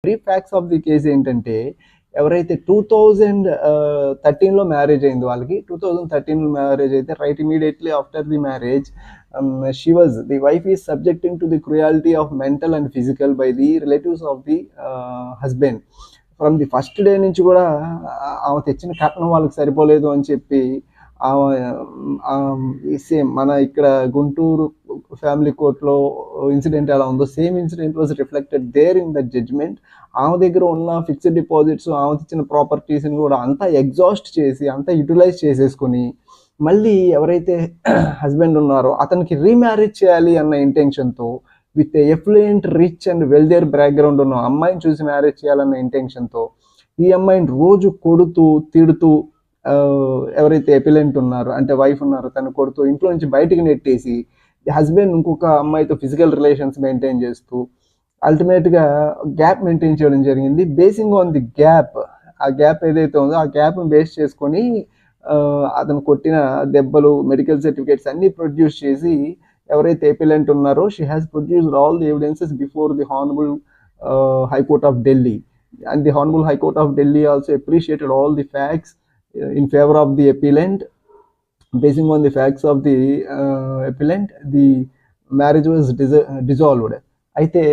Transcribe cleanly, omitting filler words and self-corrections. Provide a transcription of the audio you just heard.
Brief facts of the case ఏంటంటే, ఎవరైతే 2013లో marriage అయింది వాళ్ళకి. 2013లో మ్యారేజ్ అయితే right immediately after the marriage the wife is subjecting to the cruelty of mental and physical by the relatives of the husband. From the first day నుంచి కూడా ఆమె తెచ్చిన కట్నం వాళ్ళకి సరిపోలేదు అని చెప్పి సేమ్ మన ఇక్కడ గుంటూరు ఫ్యామిలీ కోర్టులో ఇన్సిడెంట్ ఎలా ఉందో same incident was reflected there in the judgement. ఆమె దగ్గర ఉన్న ఫిక్స్డ్ డిపాజిట్స్, ఆమె ఇచ్చిన ప్రాపర్టీస్ని కూడా అంతా ఎగ్జాస్ట్ చేసి అంతా యూటిలైజ్ చేసేసుకొని మళ్ళీ ఎవరైతే హస్బెండ్ ఉన్నారో అతనికి రీమ్యారేజ్ చేయాలి అన్న ఇంటెన్షన్తో with affluent rich and wealthier background ఉన్న అమ్మాయిని చూసి మ్యారేజ్ చేయాలన్న ఇంటెన్షన్తో ఈ అమ్మాయిని రోజు కొడుతూ తిడుతూ ఎవరైతే ఎపిలెంట్ ఉన్నారో అంటే వైఫ్ ఉన్నారో తను కొడుతూ ఇంట్లో నుంచి బయటికి నెట్టేసి హస్బెండ్ ఇంకొక అమ్మాయితో ఫిజికల్ రిలేషన్స్ మెయింటైన్ చేస్తూ అల్టిమేట్గా గ్యాప్ మెయింటైన్ చేయడం జరిగింది. బేసింగ్ ఆన్ ది గ్యాప్, ఆ గ్యాప్ ఏదైతే ఉందో ఆ గ్యాప్ను బేస్ చేసుకొని అతను కొట్టిన దెబ్బలు, మెడికల్ సర్టిఫికేట్స్ అన్నీ ప్రొడ్యూస్ చేసి ఎవరైతే ఎపిలెంట్ ఉన్నారో she has produced all the evidences before the honourable high court of Delhi. And the Honorable High Court of Delhi also appreciated all the facts in favor of the appellant. Basing on the facts of the appellant, the marriage was dissolved. అయితే